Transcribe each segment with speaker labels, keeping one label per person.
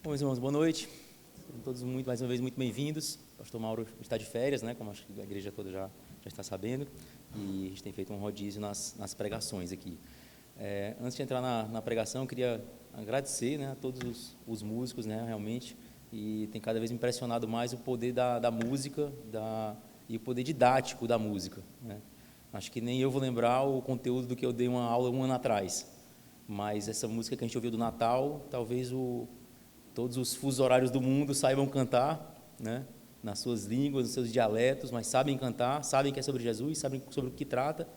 Speaker 1: Bom, meus irmãos, boa noite. Sejam todos mais uma vez muito bem-vindos. O pastor Mauro está de férias, né? Como acho que a igreja toda já está sabendo. E a gente tem feito um rodízio nas pregações aqui. Antes de entrar na pregação, eu queria agradecer, né, a todos os músicos, né, realmente. E tem cada vez me impressionado mais o poder da música e o poder didático da música, né? Acho que nem eu vou lembrar o conteúdo do que eu dei uma aula um ano atrás. Mas essa música que a gente ouviu do Natal, talvez todos os fusos horários do mundo saibam cantar, né, nas suas línguas, nos seus dialetos, mas sabem cantar, sabem que é sobre Jesus, sabem sobre o que trata.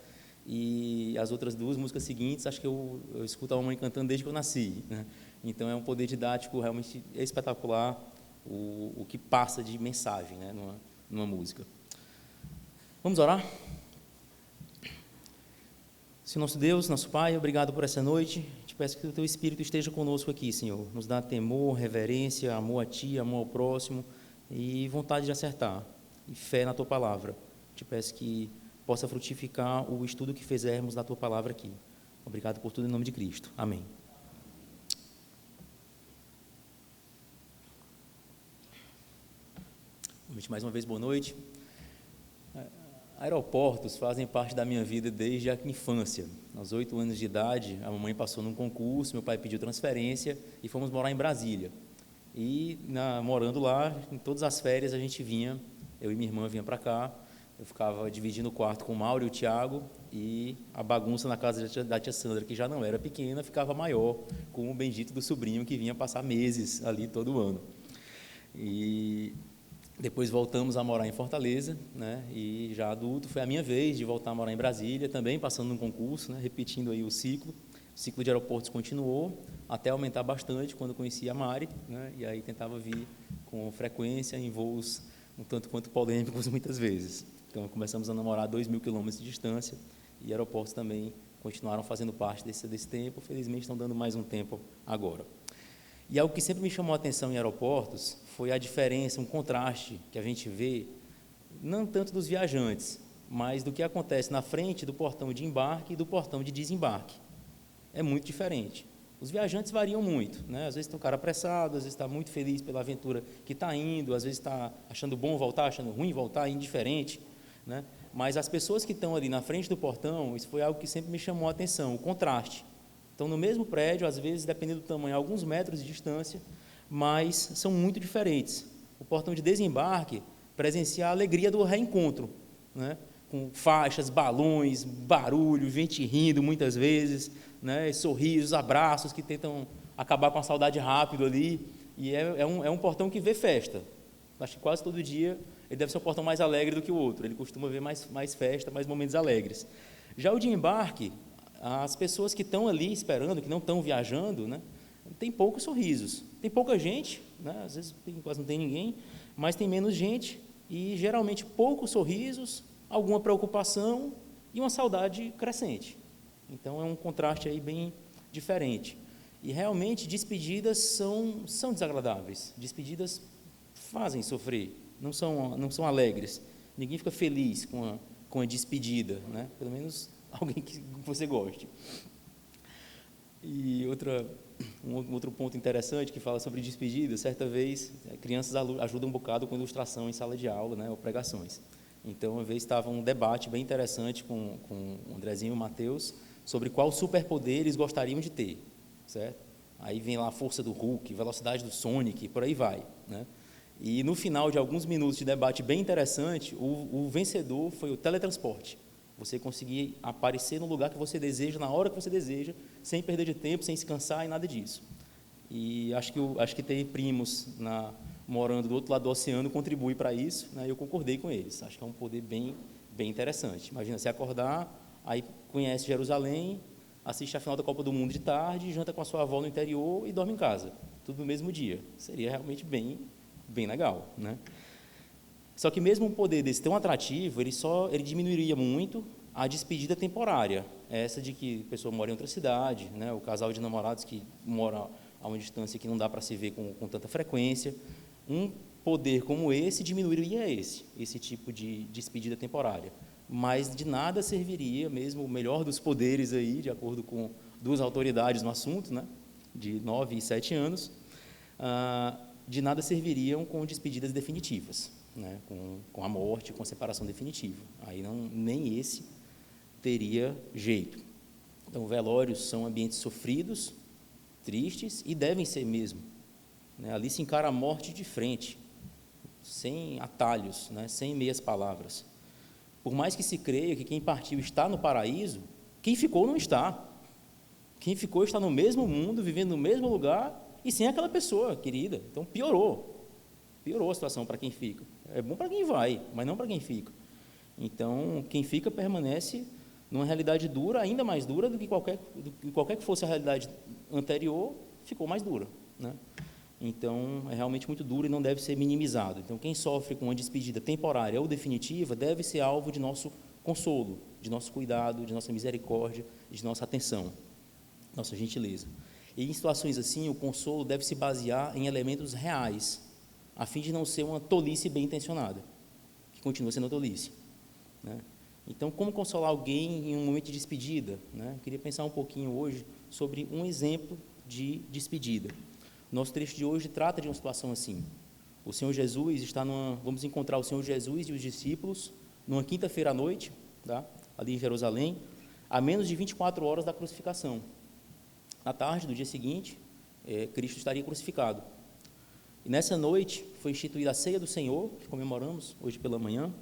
Speaker 1: E as outras duas músicas seguintes, acho que eu escuto a mamãe cantando desde que eu nasci, né? Então é um poder didático realmente espetacular o que passa de mensagem, né, numa música. Vamos orar? Senhor nosso Deus, nosso Pai, obrigado por essa noite. Te peço que o Teu Espírito esteja conosco aqui, Senhor. Nos dá temor, reverência, amor a Ti, amor ao próximo e vontade de acertar e fé na Tua Palavra. Te peço que possa frutificar o estudo que fizermos da Tua Palavra aqui. Obrigado por tudo em nome de Cristo. Amém. Mais uma vez, boa noite. Aeroportos fazem parte da minha vida desde a infância. Aos 8 anos de idade, a mamãe passou num concurso, meu pai pediu transferência e fomos morar em Brasília. E morando lá, em todas as férias a gente vinha, eu e minha irmã vinha para cá, eu ficava dividindo o quarto com o Mauro e o Tiago, e a bagunça na casa da tia Sandra, que já não era pequena, ficava maior, com o bendito do sobrinho que vinha passar meses ali todo ano. E depois voltamos a morar em Fortaleza, né? E já adulto foi a minha vez de voltar a morar em Brasília, também passando num concurso, né? Repetindo aí o ciclo de aeroportos continuou, até aumentar bastante quando eu conheci a Mari, né? E aí tentava vir com frequência em voos um tanto quanto polêmicos muitas vezes. Então começamos a namorar a 2.000 quilômetros de distância e aeroportos também continuaram fazendo parte desse tempo, felizmente estão dando mais um tempo agora. E algo que sempre me chamou a atenção em aeroportos foi a diferença, um contraste que a gente vê, não tanto dos viajantes, mas do que acontece na frente do portão de embarque e do portão de desembarque. É muito diferente. Os viajantes variam muito, né? Às vezes tem um cara apressado, às vezes está muito feliz pela aventura que está indo, às vezes está achando bom voltar, achando ruim voltar, indiferente, né? Mas as pessoas que estão ali na frente do portão, isso foi algo que sempre me chamou a atenção, o contraste. Então, no mesmo prédio, às vezes, dependendo do tamanho, alguns metros de distância, mas são muito diferentes. O portão de desembarque presencia a alegria do reencontro, né? Com faixas, balões, barulho, gente rindo muitas vezes, né? Sorrisos, abraços que tentam acabar com a saudade rápido ali. E é um portão que vê festa. Acho que quase todo dia ele deve ser um portão mais alegre do que o outro. Ele costuma ver mais festa, mais momentos alegres. Já o de embarque, as pessoas que estão ali esperando, que não estão viajando, né, tem poucos sorrisos, tem pouca gente, né, às vezes quase não tem ninguém, mas tem menos gente e geralmente poucos sorrisos, alguma preocupação e uma saudade crescente. Então é um contraste aí bem diferente. E realmente despedidas são desagradáveis, despedidas fazem sofrer, não são alegres. Ninguém fica feliz com a despedida, né, pelo menos alguém que você goste. E um outro ponto interessante que fala sobre despedida, certa vez, crianças ajudam um bocado com ilustração em sala de aula, né, ou pregações. Então, uma vez estava um debate bem interessante com o Andrezinho e o Matheus sobre qual superpoder eles gostariam de ter, certo? Aí vem lá a força do Hulk, velocidade do Sonic, por aí vai, né? E no final de alguns minutos de debate bem interessante, o vencedor foi o teletransporte. Você conseguir aparecer no lugar que você deseja, na hora que você deseja, sem perder de tempo, sem se cansar e nada disso. E acho que ter primos morando do outro lado do oceano contribui para isso, né? Eu concordei com eles. Acho que é um poder bem interessante. Imagina, você acordar, aí conhece Jerusalém, assiste a final da Copa do Mundo de tarde, janta com a sua avó no interior e dorme em casa. Tudo no mesmo dia. Seria realmente bem legal, né? Só que mesmo um poder desse tão atrativo, ele diminuiria muito a despedida temporária, essa de que a pessoa mora em outra cidade, né? O casal de namorados que mora a uma distância que não dá para se ver com tanta frequência. Um poder como esse diminuiria esse tipo de despedida temporária, mas de nada serviria mesmo o melhor dos poderes aí, de acordo com duas autoridades no assunto, né? De 9 e 7 anos, de nada serviriam com despedidas definitivas, né? Com a morte, com a separação definitiva. Aí nem esse teria jeito. Então, velórios são ambientes sofridos, tristes, e devem ser mesmo, né? Ali se encara a morte de frente, sem atalhos, né? Sem meias palavras. Por mais que se creia que quem partiu está no paraíso, quem ficou não está. Quem ficou está no mesmo mundo, vivendo no mesmo lugar, e sem aquela pessoa querida. Então, piorou a situação para quem fica. É bom para quem vai, mas não para quem fica. Então, quem fica permanece numa realidade dura, ainda mais dura do que qualquer que fosse a realidade anterior, ficou mais dura, né? Então, é realmente muito duro e não deve ser minimizado. Então, quem sofre com uma despedida temporária ou definitiva deve ser alvo de nosso consolo, de nosso cuidado, de nossa misericórdia, de nossa atenção, nossa gentileza. E em situações assim, o consolo deve se basear em elementos reais, a fim de não ser uma tolice bem intencionada, que continua sendo tolice, né? Então, como consolar alguém em um momento de despedida, né? Eu queria pensar um pouquinho hoje sobre um exemplo de despedida. Nosso trecho de hoje trata de uma situação assim. O Senhor Jesus vamos encontrar o Senhor Jesus e os discípulos numa quinta-feira à noite, tá? Ali em Jerusalém, a menos de 24 horas da crucificação. À tarde do dia seguinte, Cristo estaria crucificado. E nessa noite foi instituída a ceia do Senhor, que comemoramos hoje pela manhã.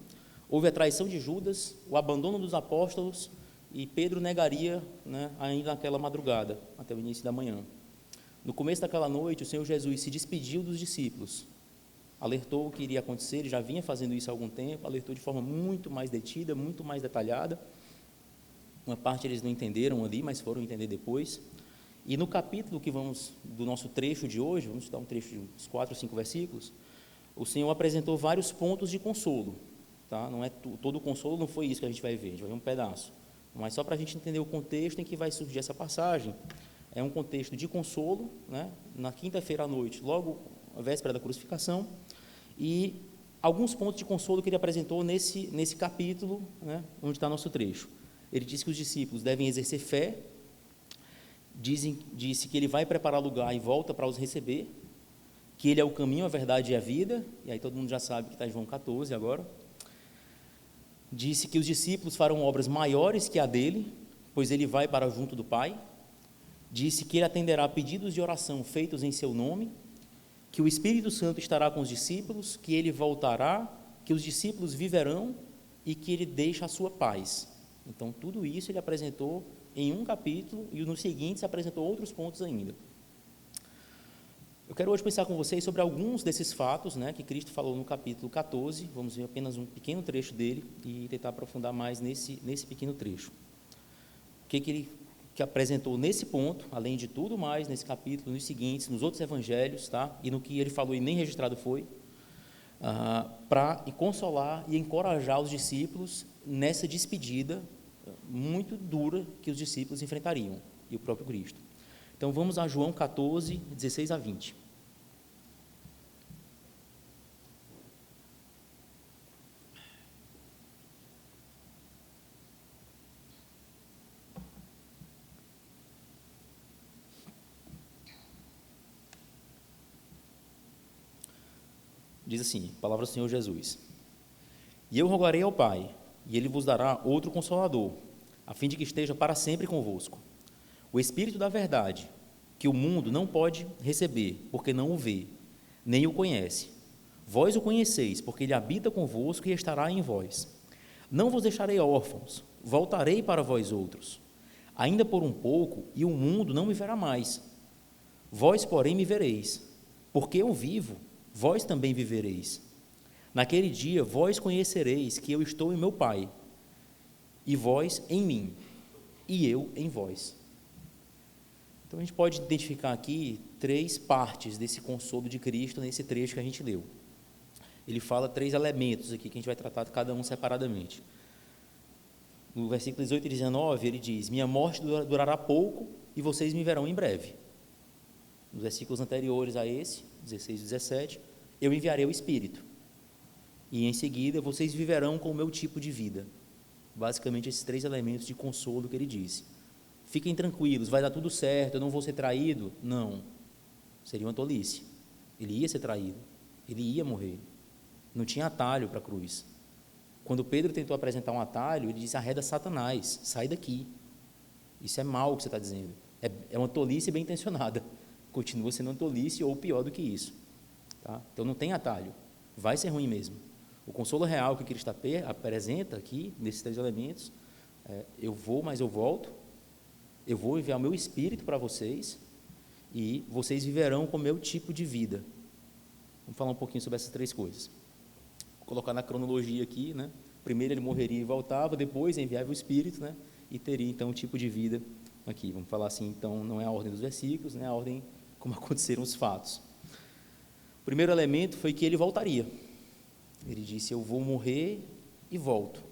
Speaker 1: Houve a traição de Judas, o abandono dos apóstolos, e Pedro negaria, né, ainda naquela madrugada, até o início da manhã. No começo daquela noite, o Senhor Jesus se despediu dos discípulos, alertou o que iria acontecer, ele já vinha fazendo isso há algum tempo, alertou de forma muito mais detida, muito mais detalhada. Uma parte eles não entenderam ali, mas foram entender depois. E no capítulo do nosso trecho de hoje, vamos estudar um trecho de uns 4 ou 5 versículos, o Senhor apresentou vários pontos de consolo, tá? Não é todo o consolo, não foi isso que a gente vai ver, a gente vai ver um pedaço, mas só para a gente entender o contexto em que vai surgir essa passagem. É um contexto de consolo, né? Na quinta-feira à noite, logo a véspera da crucificação, e alguns pontos de consolo que ele apresentou nesse capítulo, né, onde está nosso trecho. Ele disse que os discípulos devem exercer fé, disse que ele vai preparar lugar e volta para os receber, que ele é o caminho, a verdade e a vida, e aí todo mundo já sabe que está em João 14 agora. Disse que os discípulos farão obras maiores que a dele, pois ele vai para junto do Pai. Disse que ele atenderá a pedidos de oração feitos em seu nome, que o Espírito Santo estará com os discípulos, que ele voltará, que os discípulos viverão e que ele deixa a sua paz. Então, tudo isso ele apresentou em um capítulo e no seguinte apresentou outros pontos ainda. Eu quero hoje pensar com vocês sobre alguns desses fatos, né, que Cristo falou no capítulo 14, vamos ver apenas um pequeno trecho dele e tentar aprofundar mais nesse pequeno trecho. O que ele apresentou nesse ponto, além de tudo mais, nesse capítulo, nos seguintes, nos outros evangelhos, tá? E no que ele falou e nem registrado foi, para consolar e encorajar os discípulos nessa despedida muito dura que os discípulos enfrentariam, e o próprio Cristo. Então, vamos a João 14, 16 a 20. Diz assim, palavra do Senhor Jesus: E eu rogarei ao Pai, e Ele vos dará outro Consolador, a fim de que esteja para sempre convosco. O Espírito da verdade, que o mundo não pode receber, porque não o vê, nem o conhece. Vós o conheceis, porque Ele habita convosco e estará em vós. Não vos deixarei órfãos, voltarei para vós outros. Ainda por um pouco, e o mundo não me verá mais. Vós, porém, me vereis, porque eu vivo, vós também vivereis. Naquele dia, vós conhecereis que eu estou em meu Pai, e vós em mim, e eu em vós. Então, a gente pode identificar aqui 3 partes desse consolo de Cristo nesse trecho que a gente leu. Ele fala 3 elementos aqui, que a gente vai tratar de cada um separadamente. No versículo 18 e 19, ele diz: Minha morte durará pouco, e vocês me verão em breve. Nos versículos anteriores a esse, 16 e 17, eu enviarei o Espírito, e em seguida vocês viverão com o meu tipo de vida. Basicamente, esses 3 elementos de consolo que ele disse. Fiquem tranquilos, vai dar tudo certo, eu não vou ser traído. Não, seria uma tolice. Ele ia ser traído, ele ia morrer. Não tinha atalho para a cruz. Quando Pedro tentou apresentar um atalho, ele disse: arreda Satanás, sai daqui. Isso é mal o que você está dizendo. É uma tolice bem intencionada. Continua sendo uma tolice ou pior do que isso. Tá? Então não tem atalho. Vai ser ruim mesmo. O consolo real que Cristo apresenta aqui, nesses 3 elementos, eu vou, mas eu volto. Eu vou enviar o meu Espírito para vocês e vocês viverão com o meu tipo de vida. Vamos falar um pouquinho sobre essas 3 coisas. Vou colocar na cronologia aqui, né? Primeiro ele morreria e voltava, depois enviava o Espírito, né? E teria então um tipo de vida aqui. Vamos falar assim, então, não é a ordem dos versículos, né? A ordem como aconteceram os fatos. O primeiro elemento foi que ele voltaria. Ele disse: eu vou morrer e volto.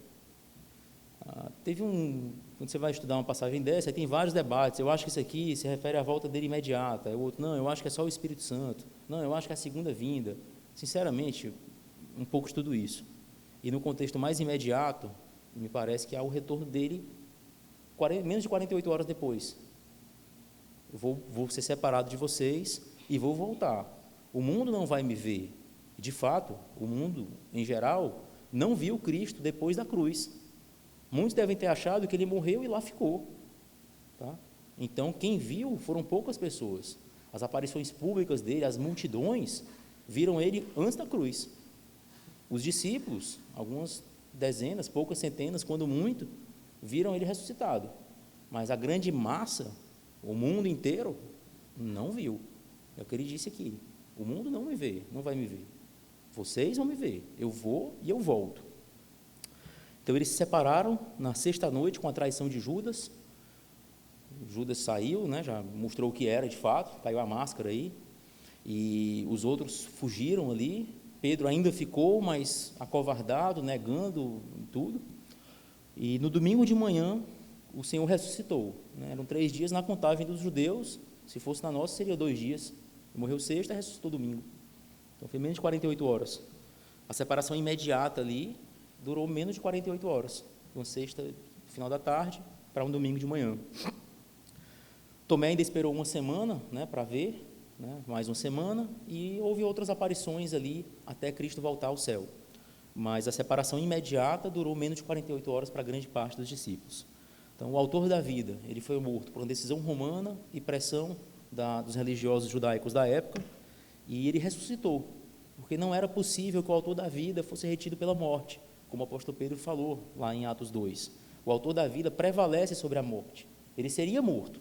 Speaker 1: Quando você vai estudar uma passagem dessa, aí tem vários debates. Eu acho que isso aqui se refere à volta dele imediata. O outro, não, eu acho que é só o Espírito Santo. Não, eu acho que é a segunda vinda. Sinceramente, um pouco de tudo isso. E no contexto mais imediato, me parece que há o retorno dele menos de 48 horas depois. Eu vou ser separado de vocês e vou voltar. O mundo não vai me ver. De fato, o mundo, em geral, não viu Cristo depois da cruz. Muitos devem ter achado que ele morreu e lá ficou. Tá? Então, quem viu foram poucas pessoas. As aparições públicas dele, as multidões, viram ele antes da cruz. Os discípulos, algumas dezenas, poucas centenas, quando muito, viram ele ressuscitado. Mas a grande massa, o mundo inteiro, não viu. É o que ele disse aqui. O mundo não me vê, não vai me ver. Vocês vão me ver. Eu vou e eu volto. Então, eles se separaram na sexta noite com a traição de Judas. Judas saiu, né, já mostrou o que era de fato, caiu a máscara aí. E os outros fugiram ali. Pedro ainda ficou, mas acovardado, negando tudo. E no domingo de manhã, o Senhor ressuscitou. Né? Eram 3 dias na contagem dos judeus. Se fosse na nossa, seria 2 dias. Ele morreu sexta e ressuscitou domingo. Então, foi menos de 48 horas. A separação imediata ali durou menos de 48 horas. Uma sexta, final da tarde, para um domingo de manhã. Tomé ainda esperou uma semana, né, para ver, né, mais uma semana, e houve outras aparições ali até Cristo voltar ao céu. Mas a separação imediata durou menos de 48 horas para grande parte dos discípulos. Então, o autor da vida, ele foi morto por uma decisão romana e pressão dos religiosos judaicos da época, e ele ressuscitou, porque não era possível que o autor da vida fosse retido pela morte, como o apóstolo Pedro falou lá em Atos 2. O autor da vida prevalece sobre a morte. Ele seria morto,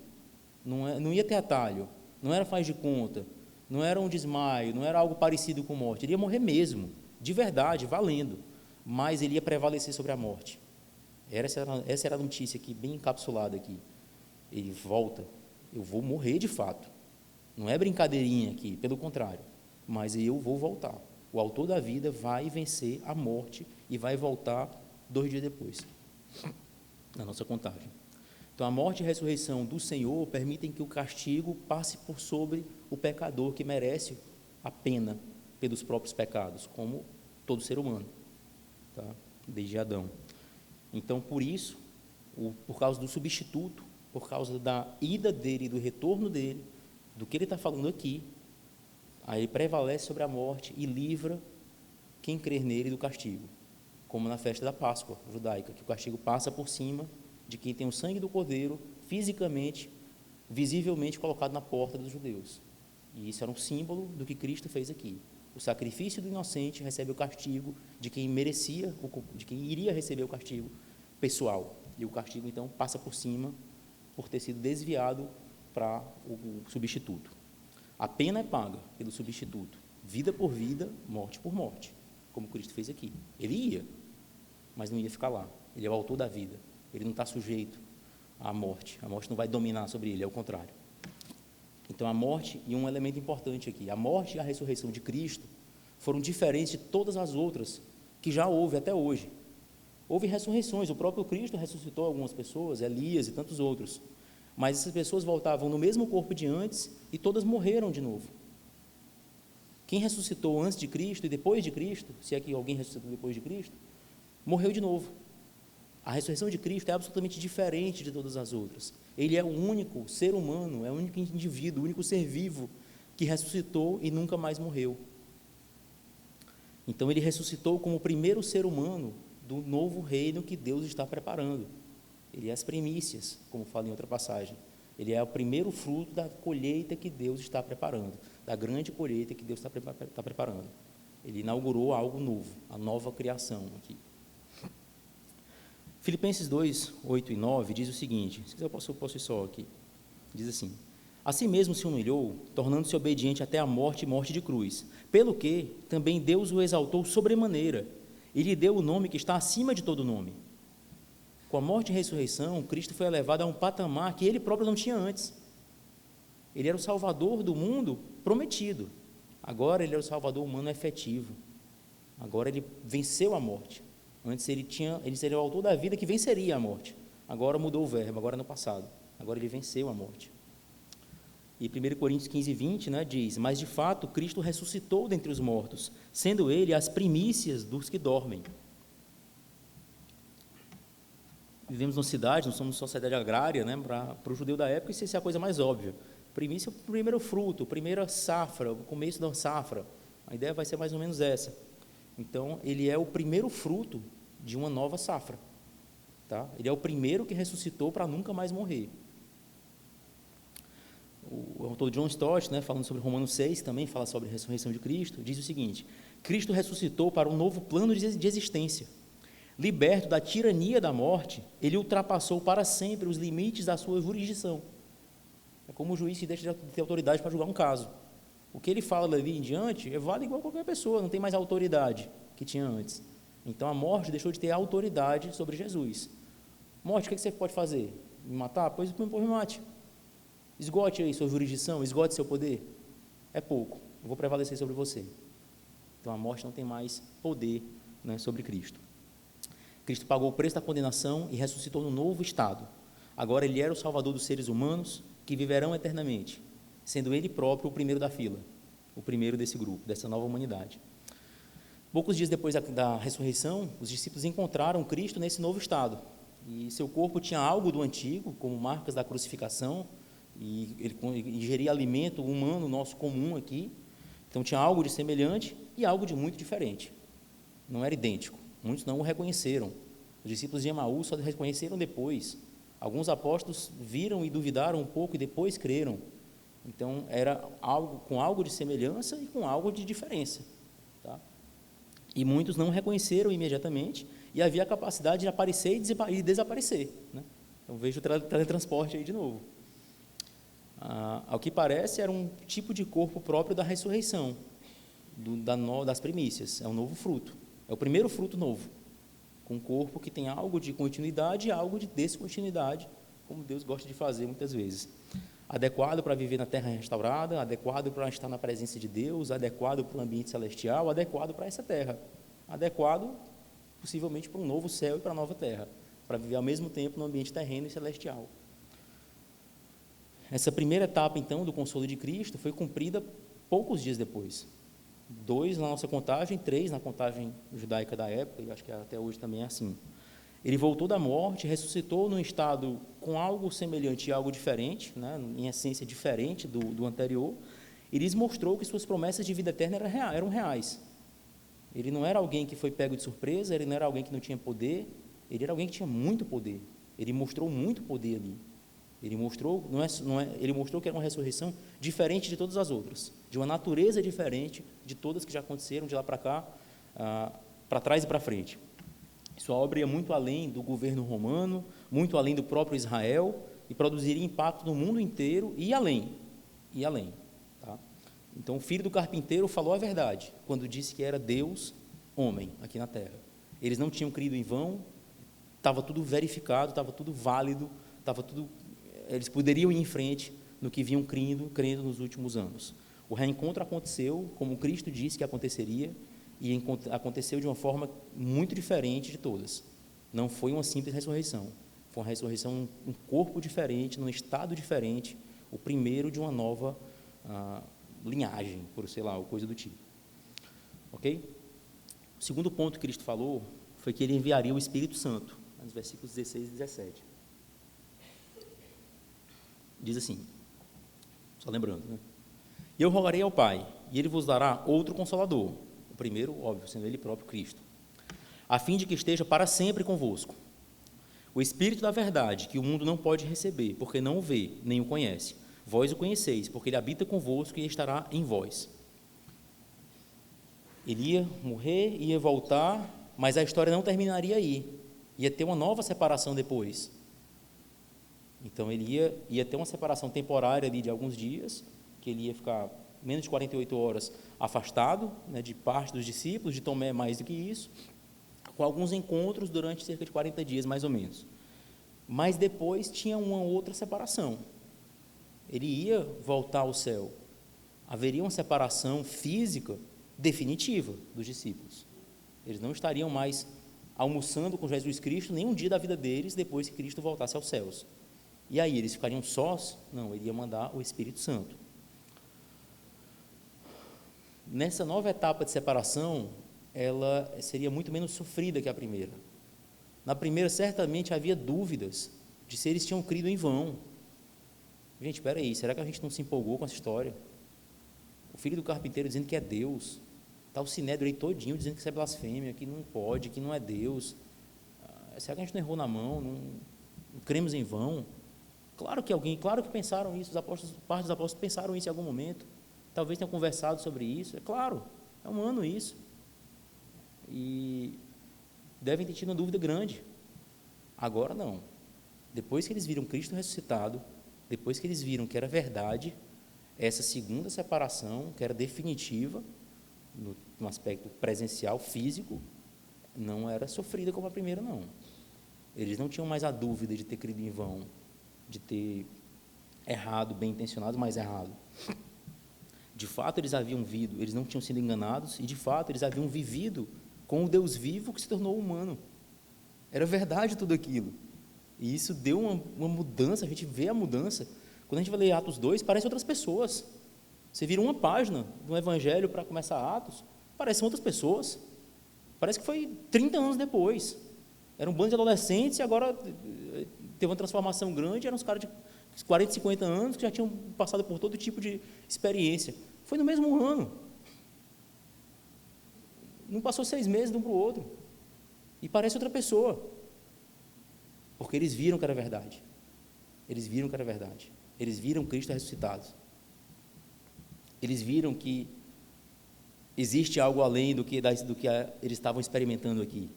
Speaker 1: não ia ter atalho, não era faz de conta, não era um desmaio, não era algo parecido com morte. Ele ia morrer mesmo, de verdade, valendo, mas ele ia prevalecer sobre a morte. Essa era a notícia aqui, bem encapsulada aqui. Ele volta, eu vou morrer de fato. Não é brincadeirinha aqui, pelo contrário, mas eu vou voltar. O autor da vida vai vencer a morte e vai voltar 2 dias depois, na nossa contagem. Então, a morte e a ressurreição do Senhor permitem que o castigo passe por sobre o pecador que merece a pena pelos próprios pecados, como todo ser humano, tá? Desde Adão. Então, por isso, por causa do substituto, por causa da ida dele e do retorno dele, do que ele está falando aqui, aí prevalece sobre a morte e livra quem crer nele do castigo, como na festa da Páscoa judaica, que o castigo passa por cima de quem tem o sangue do cordeiro fisicamente, visivelmente colocado na porta dos judeus. E isso era um símbolo do que Cristo fez aqui. O sacrifício do inocente recebe o castigo de quem merecia, de quem iria receber o castigo pessoal. E o castigo, então, passa por cima por ter sido desviado para o substituto. A pena é paga pelo substituto, vida por vida, morte por morte, como Cristo fez aqui. Ele ia, mas não ia ficar lá. Ele é o autor da vida. Ele não está sujeito à morte. A morte não vai dominar sobre ele, é o contrário. Então, a morte, e um elemento importante aqui, a morte e a ressurreição de Cristo foram diferentes de todas as outras que já houve até hoje. Houve ressurreições, o próprio Cristo ressuscitou algumas pessoas, Elias e tantos outros, mas essas pessoas voltavam no mesmo corpo de antes e todas morreram de novo. Quem ressuscitou antes de Cristo e depois de Cristo, se é que alguém ressuscitou depois de Cristo, morreu de novo. A ressurreição de Cristo é absolutamente diferente de todas as outras. Ele é o único ser humano, é o único indivíduo, o único ser vivo que ressuscitou e nunca mais morreu. Então, ele ressuscitou como o primeiro ser humano do novo reino que Deus está preparando. Ele é as primícias, como fala em outra passagem. Ele é o primeiro fruto da colheita que Deus está preparando, da grande colheita que Deus está preparando. Ele inaugurou algo novo, a nova criação aqui. Filipenses 2, 8 e 9 diz o seguinte, se quiser eu posso ir só aqui, diz assim: assim mesmo se humilhou, tornando-se obediente até a morte e morte de cruz, pelo que também Deus o exaltou sobremaneira, e lhe deu o nome que está acima de todo nome. Com a morte e ressurreição, Cristo foi elevado a um patamar que ele próprio não tinha antes. Ele era o Salvador do mundo prometido, agora ele era o Salvador humano efetivo, agora ele venceu a morte. Antes ele seria o autor da vida que venceria a morte, agora mudou o verbo, agora no passado, agora ele venceu a morte. E 1 Coríntios 15, 20, diz: mas de fato Cristo ressuscitou dentre os mortos, sendo ele as primícias dos que dormem. Vivemos numa cidade, não somos sociedade agrária, para o judeu da época isso é a coisa mais óbvia. Primícia é o primeiro fruto, a primeira safra, o começo da safra, a ideia vai ser mais ou menos essa. Então, ele é o primeiro fruto de uma nova safra, tá? Ele é o primeiro que ressuscitou para nunca mais morrer. O autor John Stott, falando sobre Romanos 6, também fala sobre a ressurreição de Cristo, diz o seguinte: Cristo ressuscitou para um novo plano de existência. Liberto da tirania da morte, ele ultrapassou para sempre os limites da sua jurisdição. É como o juiz que deixa de ter autoridade para julgar um caso. O que ele fala dali em diante vale igual a qualquer pessoa, não tem mais autoridade que tinha antes. Então a morte deixou de ter autoridade sobre Jesus. Morte, o que você pode fazer? Me matar? Pois me mate. Esgote aí sua jurisdição, esgote seu poder. É pouco, eu vou prevalecer sobre você. Então a morte não tem mais poder sobre Cristo. Cristo pagou o preço da condenação e ressuscitou no novo estado. Agora ele era o Salvador dos seres humanos que viverão eternamente, sendo ele próprio o primeiro da fila, o primeiro desse grupo, dessa nova humanidade. Poucos dias depois da ressurreição, os discípulos encontraram Cristo nesse novo estado, e seu corpo tinha algo do antigo, como marcas da crucificação, e ele ingeria alimento humano nosso comum aqui, então tinha algo de semelhante e algo de muito diferente, não era idêntico, muitos não o reconheceram, os discípulos de Emaús só reconheceram depois, alguns apóstolos viram e duvidaram um pouco e depois creram. Então, era algo com algo de semelhança e com algo de diferença. Tá? E muitos não reconheceram imediatamente, e havia a capacidade de aparecer e desaparecer. Então, vejo o teletransporte aí de novo. Ao que parece, era um tipo de corpo próprio da ressurreição, das primícias. É um novo fruto. É o primeiro fruto novo, com um corpo que tem algo de continuidade e algo de descontinuidade, como Deus gosta de fazer muitas vezes. Adequado para viver na terra restaurada, adequado para estar na presença de Deus, adequado para o ambiente celestial, adequado para essa terra, adequado possivelmente para um novo céu e para a nova terra, para viver ao mesmo tempo no ambiente terreno e celestial. Essa primeira etapa, então, do consolo de Cristo foi cumprida poucos dias depois. 2 na nossa contagem, 3 na contagem judaica da época, e acho que até hoje também é assim. Ele voltou da morte, ressuscitou num estado com algo semelhante e algo diferente, em essência diferente do anterior, e lhes mostrou que suas promessas de vida eterna eram reais. Ele não era alguém que foi pego de surpresa, ele não era alguém que não tinha poder, ele era alguém que tinha muito poder. Ele mostrou muito poder ali. Ele mostrou, ele mostrou que era uma ressurreição diferente de todas as outras, de uma natureza diferente de todas que já aconteceram de lá para cá, para trás e para frente. Sua obra ia muito além do governo romano, muito além do próprio Israel, e produziria impacto no mundo inteiro e além. Tá? Então, o filho do carpinteiro falou a verdade, quando disse que era Deus, homem, aqui na terra. Eles não tinham crido em vão, estava tudo verificado, estava tudo válido, eles poderiam ir em frente no que vinham crendo nos últimos anos. O reencontro aconteceu, como Cristo disse que aconteceria, e aconteceu de uma forma muito diferente de todas. Não foi uma simples ressurreição, foi uma ressurreição, um corpo diferente, num estado diferente, o primeiro de uma nova linhagem, por sei lá, ou coisa do tipo. Ok? O segundo ponto que Cristo falou foi que ele enviaria o Espírito Santo, nos versículos 16 e 17. Diz assim, só lembrando, E eu rogarei ao Pai, e Ele vos dará outro Consolador, o primeiro, óbvio, sendo Ele próprio Cristo, a fim de que esteja para sempre convosco. O Espírito da verdade, que o mundo não pode receber, porque não o vê, nem o conhece. Vós o conheceis, porque Ele habita convosco e estará em vós. Ele ia morrer, ia voltar, mas a história não terminaria aí. Ia ter uma nova separação depois. Então, ele ia ter uma separação temporária ali de alguns dias, que ele ia ficar menos de 48 horas afastado, né, de parte dos discípulos, de Tomé mais do que isso, com alguns encontros durante cerca de 40 dias, mais ou menos. Mas depois tinha uma outra separação. Ele ia voltar ao céu. Haveria uma separação física definitiva dos discípulos. Eles não estariam mais almoçando com Jesus Cristo nem um dia da vida deles depois que Cristo voltasse aos céus. E aí, eles ficariam sós? Não, ele ia mandar o Espírito Santo. Nessa nova etapa de separação, ela seria muito menos sofrida que a primeira. Na primeira, certamente, havia dúvidas de se eles tinham crido em vão. Gente, espera aí, será que a gente não se empolgou com essa história? O filho do carpinteiro dizendo que é Deus, está o sinédrio aí todinho dizendo que isso é blasfêmia, que não pode, que não é Deus. Será que a gente não errou na mão, não cremos em vão? Claro que pensaram isso, parte dos apóstolos pensaram isso em algum momento, talvez tenham conversado sobre isso, é claro, é humano isso, e devem ter tido uma dúvida grande. Agora não, depois que eles viram Cristo ressuscitado, depois que eles viram que era verdade, essa segunda separação, que era definitiva, no aspecto presencial, físico, não era sofrida como a primeira, não. Eles não tinham mais a dúvida de ter crido em vão, de ter errado, bem intencionado, mas errado. De fato, eles haviam eles não tinham sido enganados, e de fato, eles haviam vivido com o Deus vivo que se tornou humano. Era verdade tudo aquilo. E isso deu uma mudança, a gente vê a mudança. Quando a gente vai ler Atos 2, parece outras pessoas. Você vira uma página do Evangelho para começar Atos, parecem outras pessoas. Parece que foi 30 anos depois. Era um bando de adolescentes e agora teve uma transformação grande, eram uns caras de 40, 50 anos que já tinham passado por todo tipo de experiência. Foi no mesmo ano. Não passou 6 meses de um para o outro. E parece outra pessoa. Porque eles viram que era verdade. Eles viram que era verdade. Eles viram Cristo ressuscitado. Eles viram que existe algo além do que eles estavam experimentando aqui.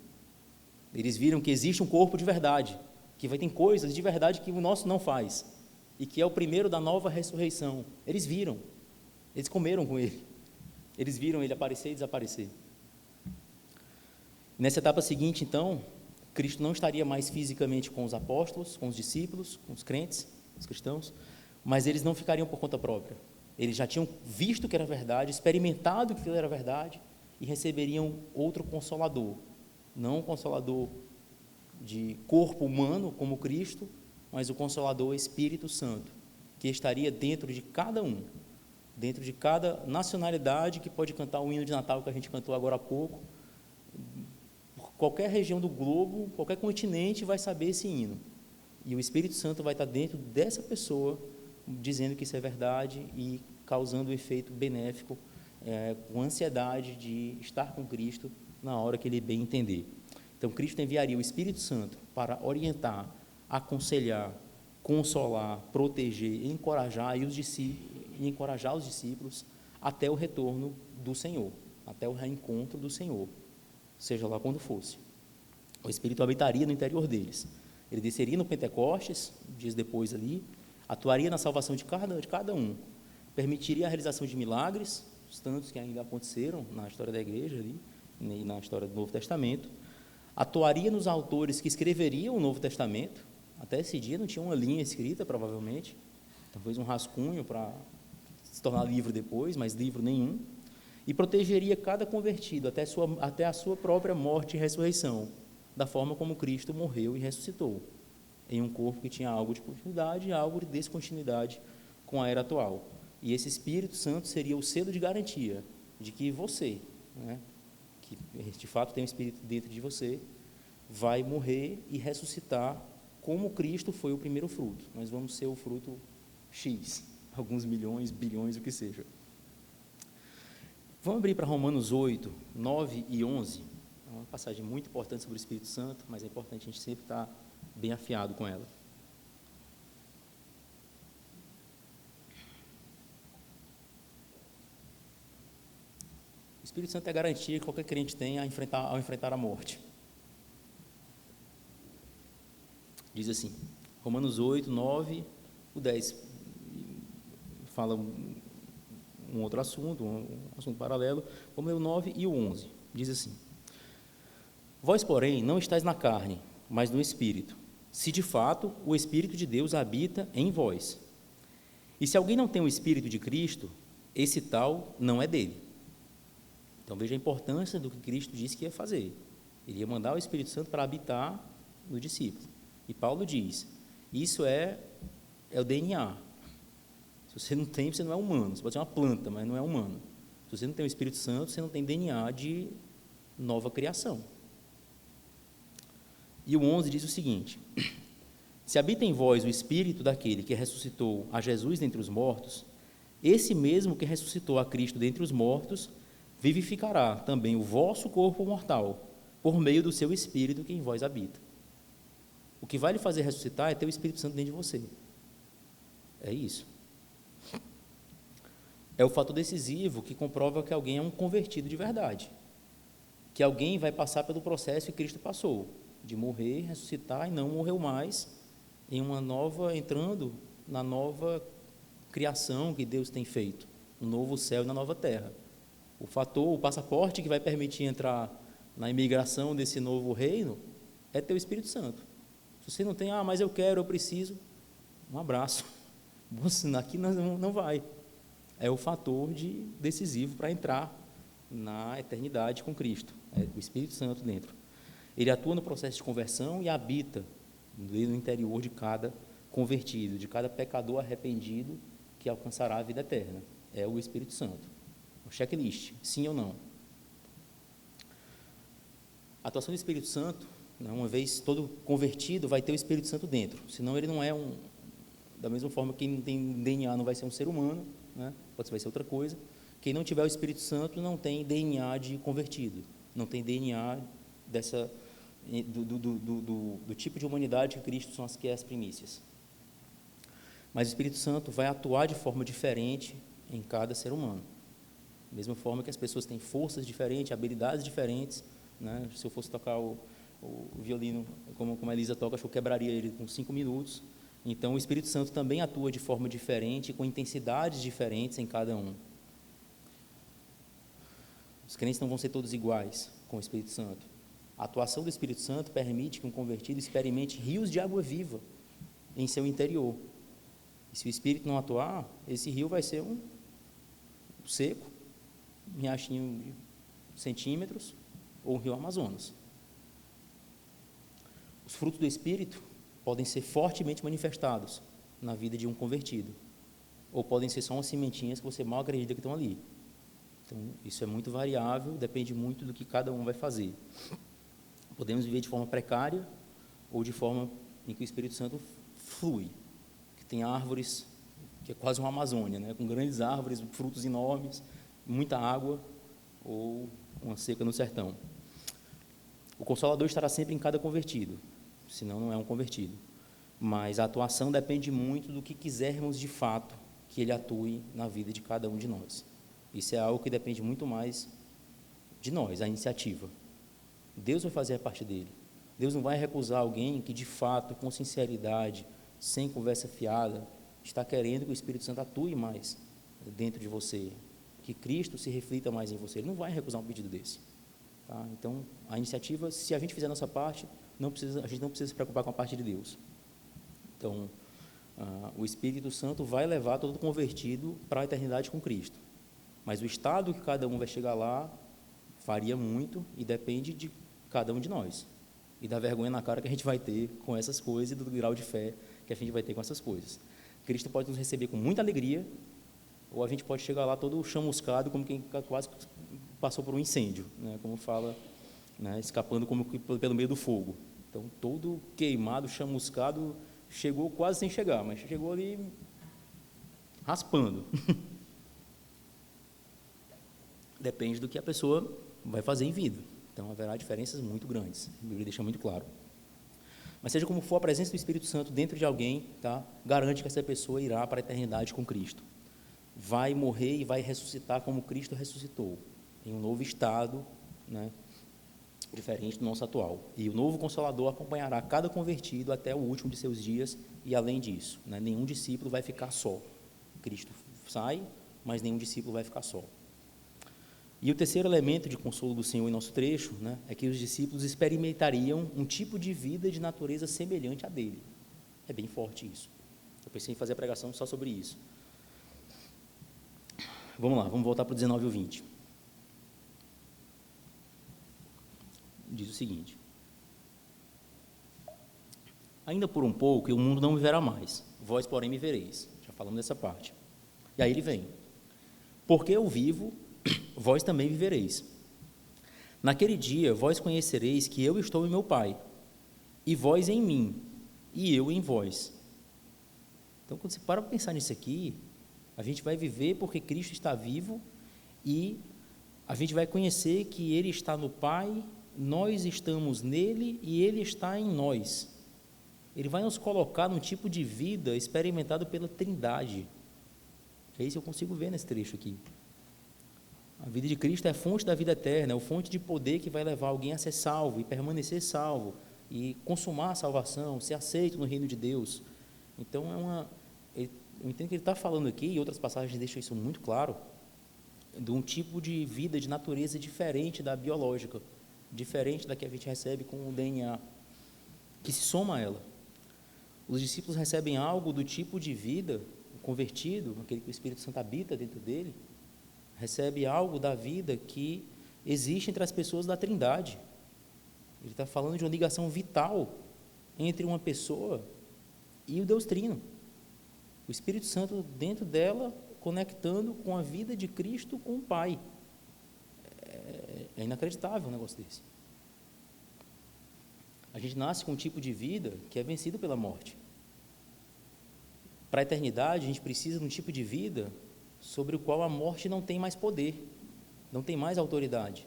Speaker 1: Eles viram que existe um corpo de verdade, que vai ter coisas de verdade que o nosso não faz, e que é o primeiro da nova ressurreição. Eles viram, eles comeram com ele, eles viram ele aparecer e desaparecer. Nessa etapa seguinte, então, Cristo não estaria mais fisicamente com os apóstolos, com os discípulos, com os crentes, os cristãos, mas eles não ficariam por conta própria. Eles já tinham visto que era verdade, experimentado que aquilo era verdade, e receberiam outro Consolador. Não um Consolador de corpo humano, como Cristo, mas o Consolador Espírito Santo, que estaria dentro de cada um, dentro de cada nacionalidade que pode cantar o hino de Natal que a gente cantou agora há pouco. Qualquer região do globo, qualquer continente vai saber esse hino. E o Espírito Santo vai estar dentro dessa pessoa, dizendo que isso é verdade e causando um efeito benéfico, com ansiedade de estar com Cristo na hora que ele bem entender. Então, Cristo enviaria o Espírito Santo para orientar, aconselhar, consolar, proteger, encorajar encorajar os discípulos até o retorno do Senhor, até o reencontro do Senhor, seja lá quando fosse. O Espírito habitaria no interior deles. Ele desceria no Pentecostes, dias depois ali, atuaria na salvação de cada um, permitiria a realização de milagres, os tantos que ainda aconteceram na história da igreja ali, e na história do Novo Testamento, atuaria nos autores que escreveriam o Novo Testamento. Até esse dia não tinha uma linha escrita, provavelmente, talvez um rascunho para se tornar livro depois, mas livro nenhum, e protegeria cada convertido até a sua própria morte e ressurreição, da forma como Cristo morreu e ressuscitou, em um corpo que tinha algo de continuidade e algo de descontinuidade com a era atual. E esse Espírito Santo seria o selo de garantia de que você, que de fato tem um Espírito dentro de você, vai morrer e ressuscitar como Cristo foi o primeiro fruto. Nós vamos ser o fruto X, alguns milhões, bilhões, o que seja. Vamos abrir para Romanos 8, 9 e 11. É uma passagem muito importante sobre o Espírito Santo, mas é importante a gente sempre estar bem afiado com ela. O Espírito Santo é a garantia que qualquer crente tem ao enfrentar a morte. Diz assim, Romanos 8, 9, o 10 fala um outro assunto, um assunto paralelo. Vamos ler o 9 e o 11. Diz assim: Vós, porém, não estáis na carne, mas no Espírito, se de fato o Espírito de Deus habita em vós. E se alguém não tem o Espírito de Cristo, esse tal não é dele. Então veja a importância do que Cristo disse que ia fazer. Ele ia mandar o Espírito Santo para habitar no discípulo. E Paulo diz, isso é o DNA. Se você não tem, você não é humano. Você pode ser uma planta, mas não é humano. Se você não tem o Espírito Santo, você não tem DNA de nova criação. E o 11 diz o seguinte: se habita em vós o Espírito daquele que ressuscitou a Jesus dentre os mortos, esse mesmo que ressuscitou a Cristo dentre os mortos, vivificará também o vosso corpo mortal, por meio do seu Espírito que em vós habita. O que vai lhe fazer ressuscitar é ter o Espírito Santo dentro de você. É isso. É o fator decisivo que comprova que alguém é um convertido de verdade. Que alguém vai passar pelo processo que Cristo passou, de morrer, ressuscitar e não morreu mais, entrando na nova criação que Deus tem feito, um novo céu e na nova terra. O passaporte que vai permitir entrar na imigração desse novo reino é ter o Espírito Santo. Se você não tem, mas eu quero, eu preciso, um abraço. Aqui não vai. É o fator decisivo para entrar na eternidade com Cristo. É o Espírito Santo dentro. Ele atua no processo de conversão e habita no interior de cada convertido, de cada pecador arrependido que alcançará a vida eterna. É o Espírito Santo. Um checklist, sim ou não. A atuação do Espírito Santo, uma vez todo convertido, vai ter o Espírito Santo dentro. Senão ele não é da mesma forma que quem não tem DNA não vai ser um ser humano, né? Vai ser outra coisa. Quem não tiver o Espírito Santo não tem DNA de convertido, não tem DNA do tipo de humanidade que Cristo são as que é as primícias. Mas o Espírito Santo vai atuar de forma diferente em cada ser humano. Da mesma forma que as pessoas têm forças diferentes, habilidades diferentes, né? Se eu fosse tocar o violino como a Elisa toca, acho que eu quebraria ele com 5 minutos. Então o Espírito Santo também atua de forma diferente, com intensidades diferentes em cada um. Os crentes não vão ser todos iguais com o Espírito Santo. A atuação do Espírito Santo permite que um convertido experimente rios de água viva em seu interior. E se o Espírito não atuar, esse rio vai ser um seco, um riachinho de centímetros, ou um rio Amazonas. Os frutos do Espírito podem ser fortemente manifestados na vida de um convertido, ou podem ser só umas sementinhas que você mal acredita que estão ali. Então, isso é muito variável, depende muito do que cada um vai fazer. Podemos viver de forma precária, ou de forma em que o Espírito Santo flui, que tem árvores, que é quase uma Amazônia, né? Com grandes árvores, frutos enormes, muita água, ou uma seca no sertão. O Consolador estará sempre em cada convertido, senão não é um convertido. Mas a atuação depende muito do que quisermos de fato que ele atue na vida de cada um de nós. Isso é algo que depende muito mais de nós, a iniciativa. Deus vai fazer a parte dele. Deus não vai recusar alguém que de fato, com sinceridade, sem conversa fiada, está querendo que o Espírito Santo atue mais dentro de você, que Cristo se reflita mais em você. Ele não vai recusar um pedido desse. Tá? Então, a iniciativa, se a gente fizer a nossa parte, a gente não precisa se preocupar com a parte de Deus. Então, o Espírito Santo vai levar todo convertido para a eternidade com Cristo. Mas o estado que cada um vai chegar lá varia muito e depende de cada um de nós. E da vergonha na cara que a gente vai ter com essas coisas e do grau de fé que a gente vai ter com essas coisas. Cristo pode nos receber com muita alegria, ou a gente pode chegar lá todo chamuscado, como quem quase passou por um incêndio, né? Como fala, né? Escapando como pelo meio do fogo. Então, todo queimado, chamuscado, chegou quase sem chegar, mas chegou ali raspando. depende do que a pessoa vai fazer em vida. Então, haverá diferenças muito grandes. A Bíblia deixa muito claro. Mas seja como for, a presença do Espírito Santo dentro de alguém, tá, garante que essa pessoa irá para a eternidade com Cristo. Vai morrer e vai ressuscitar como Cristo ressuscitou, em um novo estado, né, diferente do nosso atual. E o novo Consolador acompanhará cada convertido até o último de seus dias, e além disso, né, nenhum discípulo vai ficar só. Cristo sai, mas nenhum discípulo vai ficar só. E o terceiro elemento de consolo do Senhor em nosso trecho, né, é que os discípulos experimentariam um tipo de vida de natureza semelhante à dele. É bem forte isso. Eu pensei em fazer a pregação só sobre isso. Vamos lá, vamos voltar para o 19 e o 20. Diz o seguinte: ainda por um pouco e o mundo não me verá mais, vós, porém, me vereis. Já falamos dessa parte. E aí ele vem: porque eu vivo, vós também vivereis. Naquele dia, vós conhecereis que eu estou em meu Pai, e vós em mim, e eu em vós. Então, quando você para pensar nisso aqui, a gente vai viver porque Cristo está vivo, e a gente vai conhecer que Ele está no Pai, nós estamos nele, e Ele está em nós. Ele vai nos colocar num tipo de vida experimentado pela Trindade. É isso que eu consigo ver nesse trecho aqui. A vida de Cristo é a fonte da vida eterna, é a fonte de poder que vai levar alguém a ser salvo e permanecer salvo e consumar a salvação, ser aceito no reino de Deus. Então, eu entendo que ele está falando aqui, e outras passagens deixam isso muito claro, de um tipo de vida de natureza diferente da biológica, diferente da que a gente recebe com o DNA, que se soma a ela. Os discípulos recebem algo do tipo de vida, o convertido, aquele que o Espírito Santo habita dentro dele, recebe algo da vida que existe entre as pessoas da Trindade. Ele está falando de uma ligação vital entre uma pessoa e o Deus Trino. O Espírito Santo dentro dela, conectando com a vida de Cristo com o Pai. É inacreditável um negócio desse. A gente nasce com um tipo de vida que é vencido pela morte. Para a eternidade, a gente precisa de um tipo de vida sobre o qual a morte não tem mais poder, não tem mais autoridade.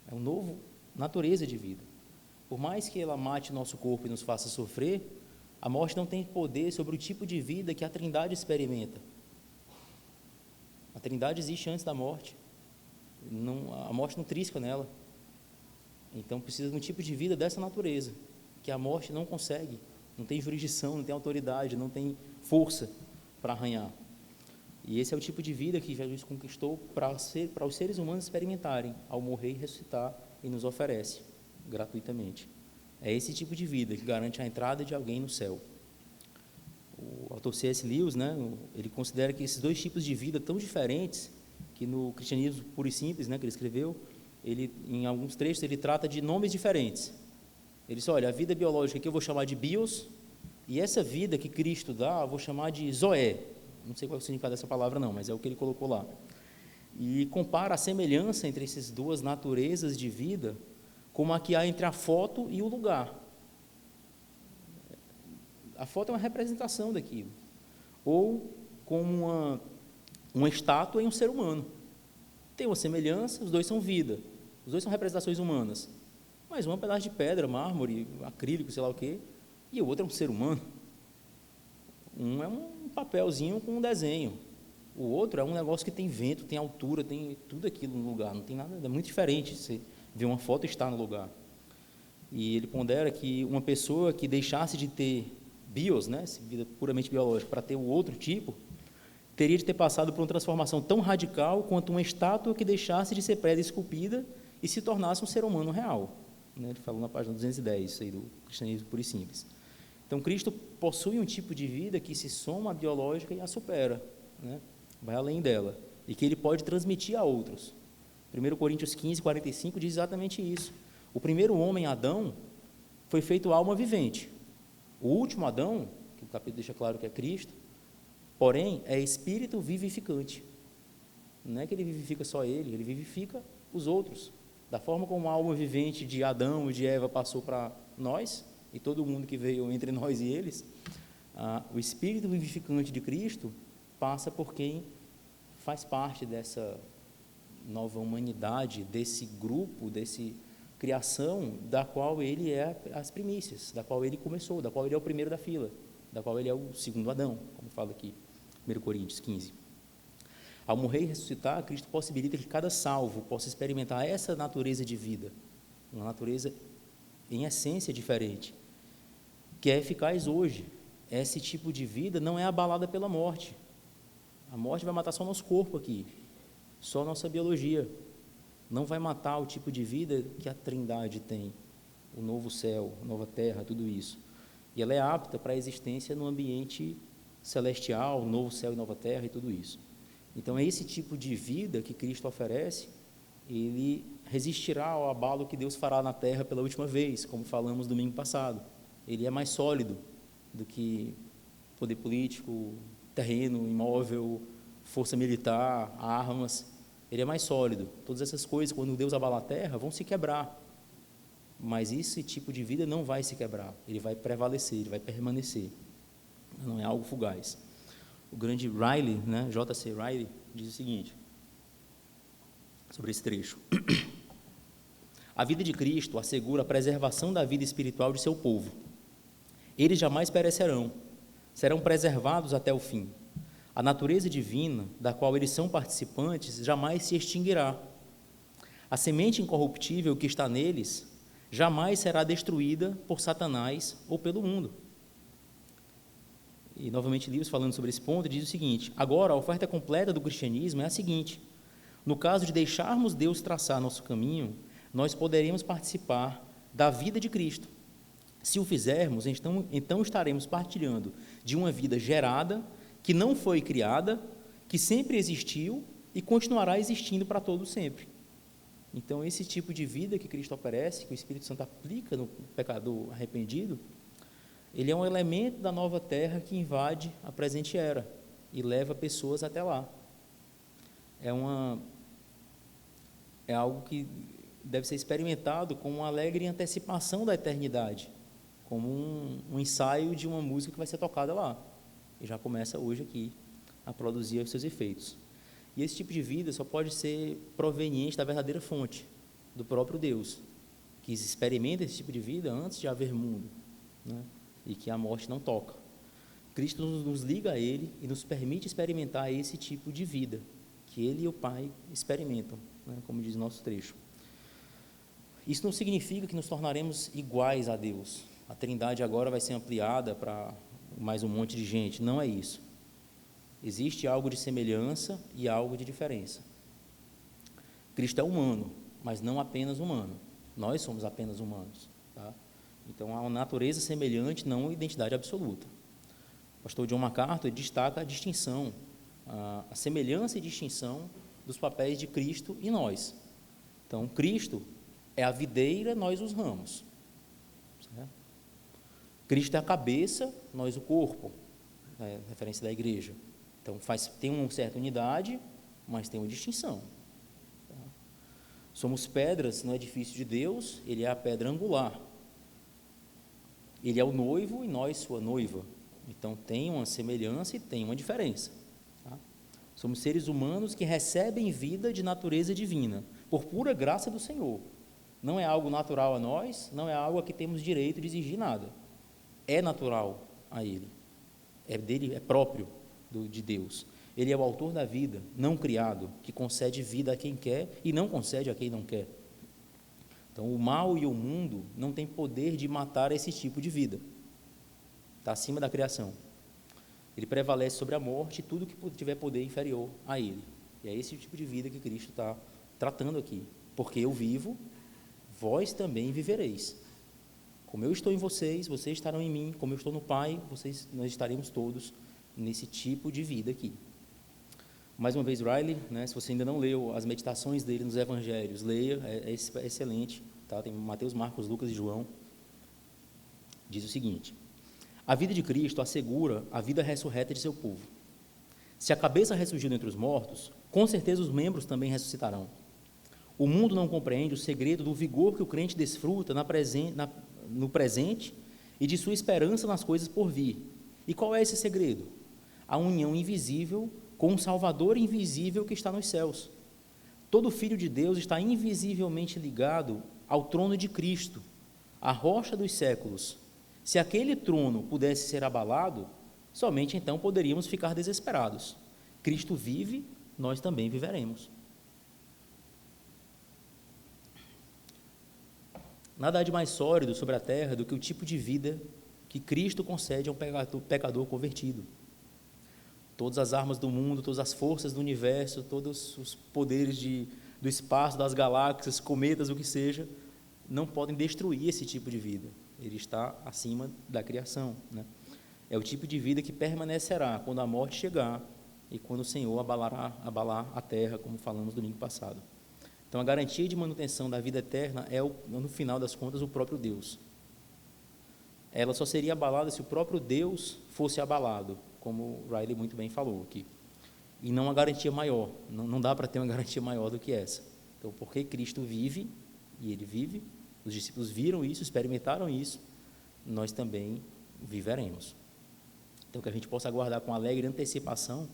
Speaker 1: É uma nova natureza de vida. Por mais que ela mate nosso corpo e nos faça sofrer, a morte não tem poder sobre o tipo de vida que a Trindade experimenta. A Trindade existe antes da morte. A morte não trisca nela. Então precisa de um tipo de vida dessa natureza, que a morte não consegue, não tem jurisdição, não tem autoridade, não tem força para arranhar. E esse é o tipo de vida que Jesus conquistou para os seres humanos experimentarem, ao morrer e ressuscitar, e nos oferece gratuitamente. É esse tipo de vida que garante a entrada de alguém no céu. O autor C.S. Lewis, né, ele considera que esses dois tipos de vida tão diferentes, que no Cristianismo Puro e Simples, né, que ele escreveu, ele, em alguns trechos, ele trata de nomes diferentes. Ele diz: olha, a vida biológica que eu vou chamar de bios, e essa vida que Cristo dá, eu vou chamar de zoé. Não sei qual é o significado dessa palavra não, mas é o que ele colocou lá. E compara a semelhança entre essas duas naturezas de vida, como a que há entre a foto e o lugar. A foto é uma representação daquilo. Ou como uma estátua em um ser humano. Tem uma semelhança, os dois são vida. Os dois são representações humanas. Mas um é um pedaço de pedra, mármore, acrílico, sei lá o quê, e o outro é um ser humano. Um é um papelzinho com um desenho. O outro é um negócio que tem vento, tem altura, tem tudo aquilo no lugar. Não tem nada, é muito diferente você ver uma foto e estar no lugar. E ele pondera que uma pessoa que deixasse de ter bios, né, vida puramente biológica, para ter o outro tipo, teria de ter passado por uma transformação tão radical quanto uma estátua que deixasse de ser pedra esculpida e se tornasse um ser humano real. Né, ele falou na página 210, isso aí do Cristianismo Puro e Simples. Então, Cristo possui um tipo de vida que se soma à biológica e a supera, né, vai além dela, e que ele pode transmitir a outros. 1 Coríntios 15, 45 diz exatamente isso. O primeiro homem, Adão, foi feito alma vivente. O último Adão, que o capítulo deixa claro que é Cristo, porém, é espírito vivificante. Não é que ele vivifica só ele vivifica os outros. Da forma como a alma vivente de Adão e de Eva passou para nós, e todo mundo que veio entre nós e eles, o espírito vivificante de Cristo passa por quem faz parte nova humanidade desse grupo, desse criação, da qual ele é as primícias, da qual ele começou, da qual ele é o primeiro da fila, da qual ele é o segundo Adão, como fala aqui, 1 Coríntios 15. Ao morrer e ressuscitar, Cristo possibilita que cada salvo possa experimentar essa natureza de vida, uma natureza em essência diferente, que é eficaz hoje. Esse tipo de vida não é abalada pela morte. A morte vai matar só o nosso corpo aqui, só a nossa biologia. Não vai matar o tipo de vida que a Trindade tem, o novo céu, a nova terra, tudo isso. E ela é apta para a existência no ambiente celestial, novo céu e nova terra e tudo isso. Então, esse tipo de vida que Cristo oferece, ele resistirá ao abalo que Deus fará na terra pela última vez, como falamos domingo passado. Ele é mais sólido do que poder político, terreno, imóvel, força militar, armas. Ele é mais sólido. Todas essas coisas, quando Deus abalar a terra, vão se quebrar. Mas esse tipo de vida não vai se quebrar. Ele vai prevalecer, ele vai permanecer. Não é algo fugaz. O grande Riley, né, J.C. Riley, diz o seguinte, sobre esse trecho. A vida de Cristo assegura a preservação da vida espiritual de seu povo. Eles jamais perecerão, serão preservados até o fim. A natureza divina, da qual eles são participantes, jamais se extinguirá. A semente incorruptível que está neles jamais será destruída por Satanás ou pelo mundo. E, novamente, livros falando sobre esse ponto, diz o seguinte: agora, a oferta completa do cristianismo é a seguinte: no caso de deixarmos Deus traçar nosso caminho, nós poderemos participar da vida de Cristo. Se o fizermos, então estaremos partilhando de uma vida gerada, que não foi criada, que sempre existiu e continuará existindo para todo sempre. Então, esse tipo de vida que Cristo oferece, que o Espírito Santo aplica no pecador arrependido, ele é um elemento da nova terra que invade a presente era e leva pessoas até lá. É algo que deve ser experimentado como uma alegre antecipação da eternidade, como um ensaio de uma música que vai ser tocada lá. E já começa hoje aqui a produzir os seus efeitos. E esse tipo de vida só pode ser proveniente da verdadeira fonte, do próprio Deus, que experimenta esse tipo de vida antes de haver mundo, né? E que a morte não toca. Cristo nos liga a Ele e nos permite experimentar esse tipo de vida, que Ele e o Pai experimentam, né? Como diz o nosso trecho. Isso não significa que nos tornaremos iguais a Deus. A Trindade agora vai ser ampliada para mais um monte de gente. Não é isso. Existe algo de semelhança e algo de diferença. Cristo é humano, mas não apenas humano. Nós somos apenas humanos, tá? Então, há uma natureza semelhante, não uma identidade absoluta. O pastor John MacArthur destaca a distinção, a semelhança e distinção dos papéis de Cristo e nós. Então, Cristo é a videira, nós os ramos. Certo? Cristo é a cabeça, nós o corpo, né? Referência da igreja. Então, tem uma certa unidade, mas tem uma distinção. Tá? Somos pedras no edifício de Deus, Ele é a pedra angular. Ele é o noivo e nós sua noiva. Então, tem uma semelhança e tem uma diferença. Tá? Somos seres humanos que recebem vida de natureza divina, por pura graça do Senhor. Não é algo natural a nós, não é algo a que temos direito de exigir nada. É natural a Ele. É dele, é próprio de Deus. Ele é o autor da vida, não criado, que concede vida a quem quer e não concede a quem não quer. Então, o mal e o mundo não têm poder de matar esse tipo de vida. Está acima da criação. Ele prevalece sobre a morte e tudo que tiver poder inferior a ele. E é esse tipo de vida que Cristo está tratando aqui. Porque eu vivo, vós também vivereis. Como eu estou em vocês, vocês estarão em mim. Como eu estou no Pai, nós estaremos todos nesse tipo de vida aqui. Mais uma vez, Riley, né, se você ainda não leu as meditações dele nos evangelhos, leia, é excelente, tá? Tem Mateus, Marcos, Lucas e João. Diz o seguinte: a vida de Cristo assegura a vida ressurreta de seu povo. Se a cabeça ressurgiu dentre os mortos, com certeza os membros também ressuscitarão. O mundo não compreende o segredo do vigor que o crente desfruta no presente e de sua esperança nas coisas por vir. E qual é esse segredo? A união invisível com o Salvador invisível que está nos céus. Todo filho de Deus está invisivelmente ligado ao trono de Cristo, a rocha dos séculos. Se aquele trono pudesse ser abalado, somente então poderíamos ficar desesperados. Cristo vive, nós também viveremos. Nada há de mais sólido sobre a terra do que o tipo de vida que Cristo concede a um pecador convertido. Todas as armas do mundo, todas as forças do universo, todos os poderes do espaço, das galáxias, cometas, o que seja, não podem destruir esse tipo de vida. Ele está acima da criação, né? É o tipo de vida que permanecerá quando a morte chegar e quando o Senhor abalar a terra, como falamos domingo passado. Então, a garantia de manutenção da vida eterna é, no final das contas, o próprio Deus. Ela só seria abalada se o próprio Deus fosse abalado, como o Riley muito bem falou aqui. E não uma garantia maior, não dá para ter uma garantia maior do que essa. Então, porque Cristo vive, e Ele vive, os discípulos viram isso, experimentaram isso, nós também viveremos. Então, que a gente possa aguardar com alegre antecipação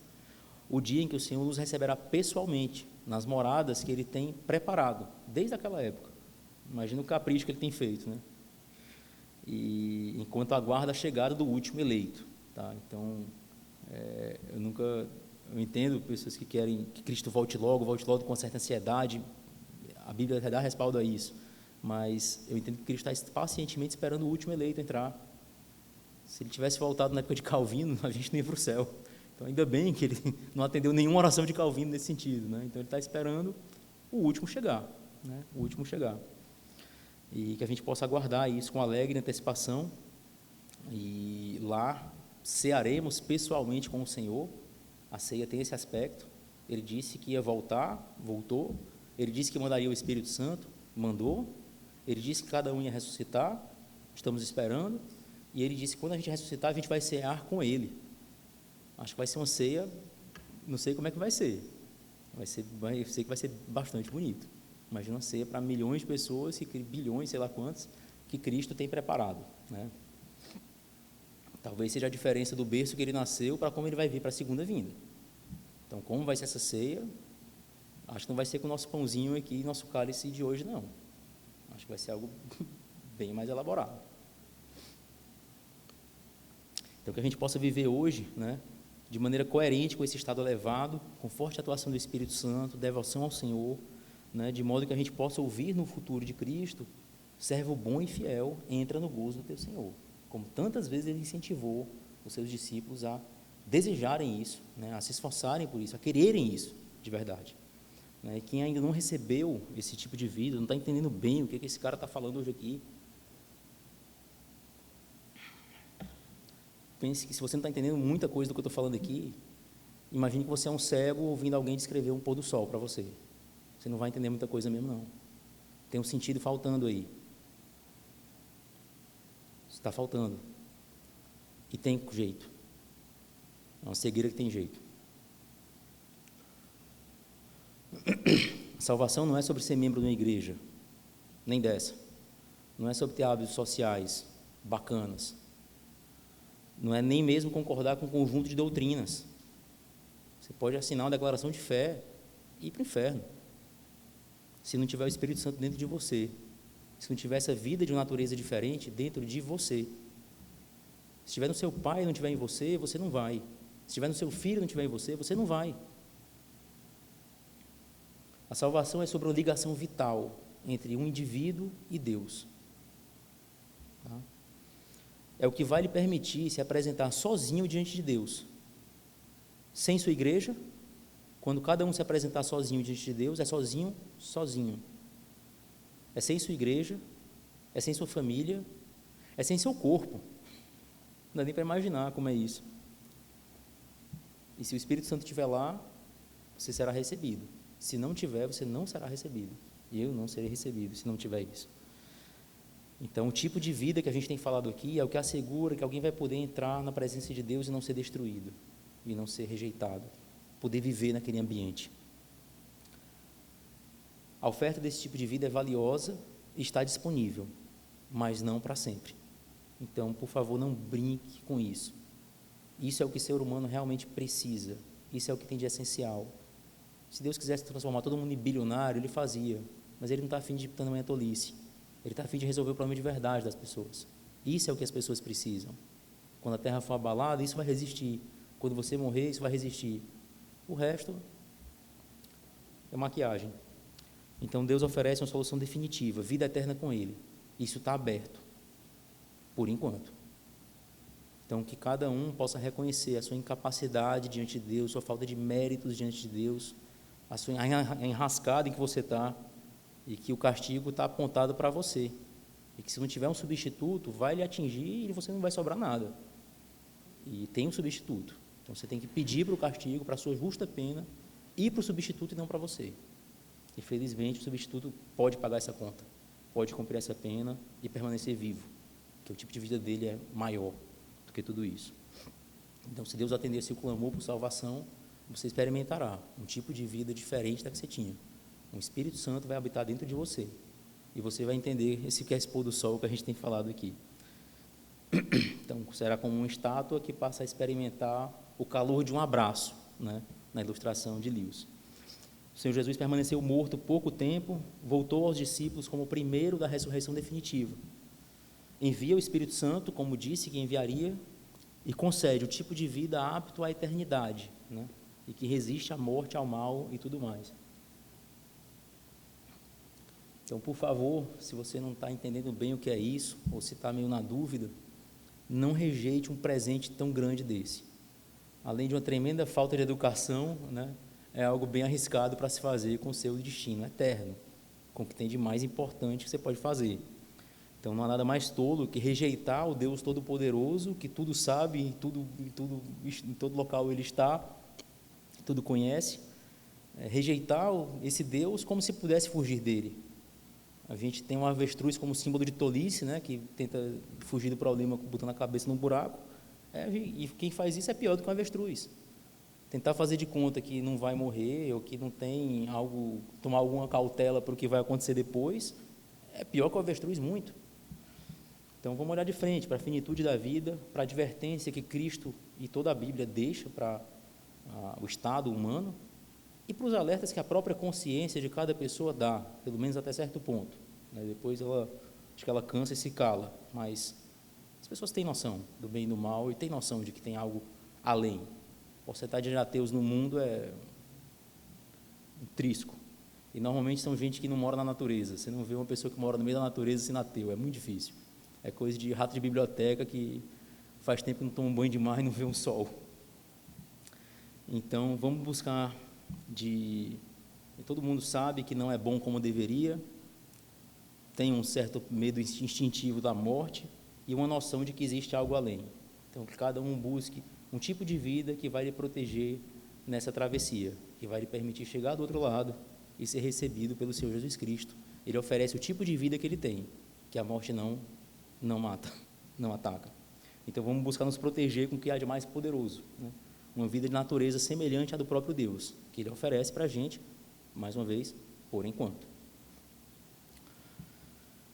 Speaker 1: o dia em que o Senhor nos receberá pessoalmente, nas moradas que Ele tem preparado, desde aquela época. Imagina o capricho que Ele tem feito, né? E enquanto aguarda a chegada do último eleito, tá? Então, eu entendo pessoas que querem que Cristo volte logo com uma certa ansiedade. A Bíblia dá respaldo a isso, mas eu entendo que Cristo está pacientemente esperando o último eleito entrar. Se Ele tivesse voltado na época de Calvino, a gente não ia para o céu. Então, ainda bem que Ele não atendeu nenhuma oração de Calvino nesse sentido, né? Então, Ele está esperando o último chegar, né? O último chegar. E que a gente possa aguardar isso com alegre antecipação, e lá cearemos pessoalmente com o Senhor. A ceia tem esse aspecto. Ele disse que ia voltar, voltou. Ele disse que mandaria o Espírito Santo, mandou. Ele disse que cada um ia ressuscitar, estamos esperando. E Ele disse que quando a gente ressuscitar, a gente vai cear com Ele. Acho que vai ser uma ceia, não sei como é que vai ser. Eu sei que vai ser bastante bonito. Imagina uma ceia para milhões de pessoas, bilhões, sei lá quantos, que Cristo tem preparado, né? Talvez seja a diferença do berço que Ele nasceu para como Ele vai vir para a segunda vinda. Então, como vai ser essa ceia? Acho que não vai ser com o nosso pãozinho aqui, nosso cálice de hoje, não. Acho que vai ser algo bem mais elaborado. Então, que a gente possa viver hoje, né, de maneira coerente com esse estado elevado, com forte atuação do Espírito Santo, devoção ao Senhor, né, de modo que a gente possa ouvir no futuro de Cristo: servo bom e fiel, entra no gozo do teu Senhor. Como tantas vezes Ele incentivou os seus discípulos a desejarem isso, né, a se esforçarem por isso, a quererem isso de verdade. Né? Quem ainda não recebeu esse tipo de vida, não está entendendo bem o que esse cara está falando hoje aqui, pense que se você não está entendendo muita coisa do que eu estou falando aqui, imagine que você é um cego ouvindo alguém descrever um pôr do sol para você. Você não vai entender muita coisa mesmo, não. Tem um sentido faltando aí. Está faltando. E tem jeito. É uma cegueira que tem jeito. A salvação não é sobre ser membro de uma igreja, nem dessa. Não é sobre ter hábitos sociais bacanas. Não é nem mesmo concordar com um conjunto de doutrinas. Você pode assinar uma declaração de fé e ir para o inferno, se não tiver o Espírito Santo dentro de você, se não tiver essa vida de uma natureza diferente dentro de você. Se estiver no seu pai e não estiver em você, você não vai. Se estiver no seu filho e não estiver em você, você não vai. A salvação é sobre uma ligação vital entre um indivíduo e Deus. Tá? É o que vai lhe permitir se apresentar sozinho diante de Deus. Sem sua igreja, quando cada um se apresentar sozinho diante de Deus, é sozinho, sozinho. É sem sua igreja, é sem sua família, é sem seu corpo. Não dá nem para imaginar como é isso. E se o Espírito Santo estiver lá, você será recebido. Se não tiver, você não será recebido. E eu não serei recebido se não tiver isso. Então, o tipo de vida que a gente tem falado aqui é o que assegura que alguém vai poder entrar na presença de Deus e não ser destruído, e não ser rejeitado, poder viver naquele ambiente. A oferta desse tipo de vida é valiosa e está disponível, mas não para sempre. Então, por favor, não brinque com isso. Isso é o que o ser humano realmente precisa. Isso é o que tem de essencial. Se Deus quisesse transformar todo mundo em bilionário, Ele fazia, mas Ele não está afim de tamanha tolice. Ele está afim de resolver o problema de verdade das pessoas. Isso é o que as pessoas precisam. Quando a terra for abalada, isso vai resistir. Quando você morrer, isso vai resistir. O resto é maquiagem. Então Deus oferece uma solução definitiva, vida eterna com Ele. Isso está aberto, por enquanto. Então que cada um possa reconhecer a sua incapacidade diante de Deus, sua falta de méritos diante de Deus, a sua enrascada em que você está, e que o castigo está apontado para você. E que se não tiver um substituto, vai lhe atingir e você não vai sobrar nada. E tem um substituto. Então você tem que pedir para o castigo, para a sua justa pena, ir para o substituto e não para você. E felizmente o substituto pode pagar essa conta, pode cumprir essa pena e permanecer vivo, porque o tipo de vida dele é maior do que tudo isso. Então, se Deus atender seu clamor por salvação, você experimentará um tipo de vida diferente da que você tinha. O Espírito Santo vai habitar dentro de você e você vai entender esse que é esse pôr do sol que a gente tem falado aqui. Então, será como uma estátua que passa a experimentar o calor de um abraço, né, na ilustração de Lewis. O Senhor Jesus permaneceu morto pouco tempo, voltou aos discípulos como o primeiro da ressurreição definitiva. Envia o Espírito Santo, como disse que enviaria, e concede o tipo de vida apto à eternidade, né, e que resiste à morte, ao mal e tudo mais. Então, por favor, se você não está entendendo bem o que é isso, ou se está meio na dúvida, não rejeite um presente tão grande desse. Além de uma tremenda falta de educação, né, é algo bem arriscado para se fazer com o seu destino eterno, com o que tem de mais importante que você pode fazer. Então, não há nada mais tolo que rejeitar o Deus Todo-Poderoso, que tudo sabe, em todo local Ele está, tudo conhece, rejeitar esse Deus como se pudesse fugir dele. A gente tem um avestruz como símbolo de tolice, né, que tenta fugir do problema botando a cabeça num buraco, e quem faz isso é pior do que um avestruz. Tentar fazer de conta que não vai morrer ou que não tem algo, tomar alguma cautela para o que vai acontecer depois, é pior que o avestruz muito. Então vamos olhar de frente para a finitude da vida, para a advertência que Cristo e toda a Bíblia deixa para o estado humano e para os alertas que a própria consciência de cada pessoa dá, pelo menos até certo ponto, né? Depois acho que ela cansa e se cala, mas as pessoas têm noção do bem e do mal e têm noção de que tem algo além. A porcentagem de ateus no mundo é um trisco. E normalmente são gente que não mora na natureza. Você não vê uma pessoa que mora no meio da natureza sendo ateu, é muito difícil. É coisa de rato de biblioteca que faz tempo que não toma um banho de mar e não vê um sol. Então, vamos buscar e todo mundo sabe que não é bom como deveria, tem um certo medo instintivo da morte e uma noção de que existe algo além. Então, que cada um busque um tipo de vida que vai lhe proteger nessa travessia, que vai lhe permitir chegar do outro lado e ser recebido pelo Senhor Jesus Cristo. Ele oferece o tipo de vida que Ele tem, que a morte não mata, não ataca. Então vamos buscar nos proteger com o que há de mais poderoso, né? Uma vida de natureza semelhante à do próprio Deus, que Ele oferece para a gente, mais uma vez, por enquanto.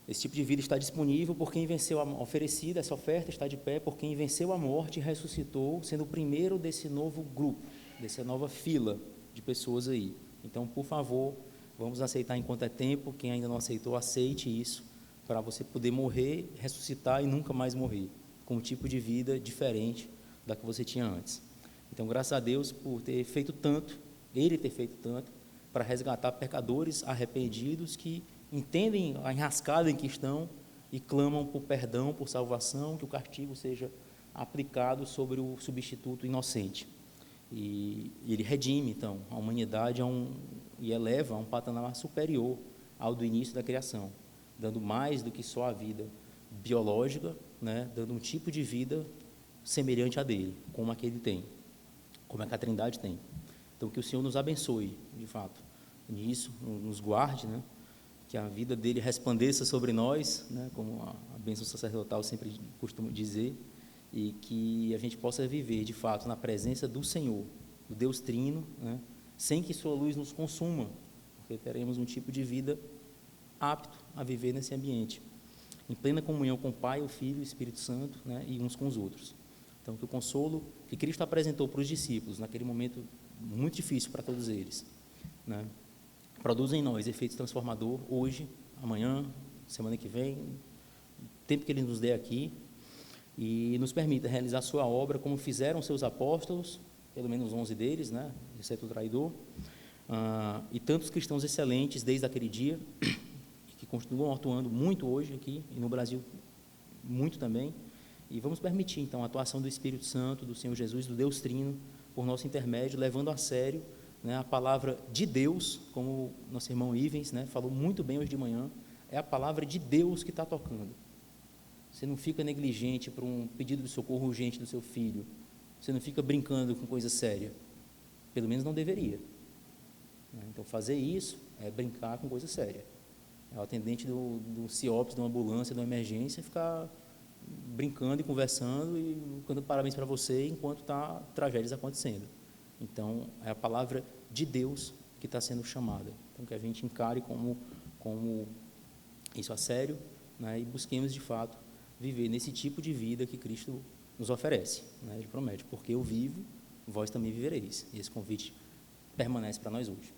Speaker 1: Esse tipo de vida está disponível por quem venceu oferecida, essa oferta está de pé por quem venceu a morte e ressuscitou, sendo o primeiro desse novo grupo, dessa nova fila de pessoas aí. Então, por favor, vamos aceitar enquanto é tempo. Quem ainda não aceitou, aceite isso, para você poder morrer, ressuscitar e nunca mais morrer, com um tipo de vida diferente da que você tinha antes. Então, graças a Deus por ter feito tanto, Ele ter feito tanto, para resgatar pecadores arrependidos que entendem a enrascada em que estão e clamam por perdão, por salvação, que o castigo seja aplicado sobre o substituto inocente. E Ele redime, então, a humanidade e eleva a um patamar superior ao do início da criação, dando mais do que só a vida biológica, né, dando um tipo de vida semelhante a dele, como a que ele tem, como a que a Trindade tem. Então, que o Senhor nos abençoe, de fato, nisso, nos guarde, né, que a vida dele resplandeça sobre nós, né, como a bênção sacerdotal sempre costuma dizer, e que a gente possa viver, de fato, na presença do Senhor, do Deus Trino, né, sem que sua luz nos consuma, porque teremos um tipo de vida apto a viver nesse ambiente, em plena comunhão com o Pai, o Filho e o Espírito Santo, né, e uns com os outros. Então, que o consolo que Cristo apresentou para os discípulos, naquele momento muito difícil para todos eles, né, produza em nós efeito transformador hoje, amanhã, semana que vem, o tempo que Ele nos der aqui, e nos permita realizar sua obra como fizeram seus apóstolos, pelo menos 11 deles, né, exceto o traidor, e tantos cristãos excelentes desde aquele dia, que continuam atuando muito hoje aqui, e no Brasil muito também, e vamos permitir, então, a atuação do Espírito Santo, do Senhor Jesus, do Deus Trino, por nosso intermédio, levando a sério, né, a palavra de Deus, como nosso irmão Ivens, né, falou muito bem hoje de manhã, é a palavra de Deus que está tocando. Você não fica negligente para um pedido de socorro urgente do seu filho, você não fica brincando com coisa séria, pelo menos não deveria. Então, fazer isso é brincar com coisa séria. É o atendente do CIOPS, de uma ambulância, de uma emergência, ficar brincando e conversando e cantando parabéns para você enquanto está tragédias acontecendo. Então, é a palavra de Deus que está sendo chamada. Então, que a gente encare como isso a sério, né, e busquemos, de fato, viver nesse tipo de vida que Cristo nos oferece. Né, Ele promete, porque eu vivo, vós também vivereis. E esse convite permanece para nós hoje.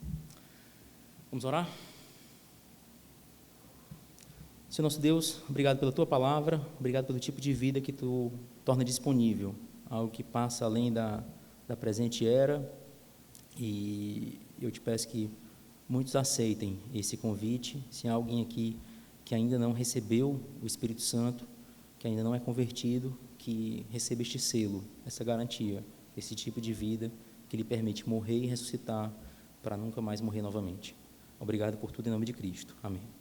Speaker 1: Vamos orar? Senhor nosso Deus, obrigado pela Tua palavra, obrigado pelo tipo de vida que Tu torna disponível, algo que passa além da presente era, e eu te peço que muitos aceitem esse convite. Se há alguém aqui que ainda não recebeu o Espírito Santo, que ainda não é convertido, que receba este selo, essa garantia, esse tipo de vida que lhe permite morrer e ressuscitar para nunca mais morrer novamente. Obrigado por tudo em nome de Cristo. Amém.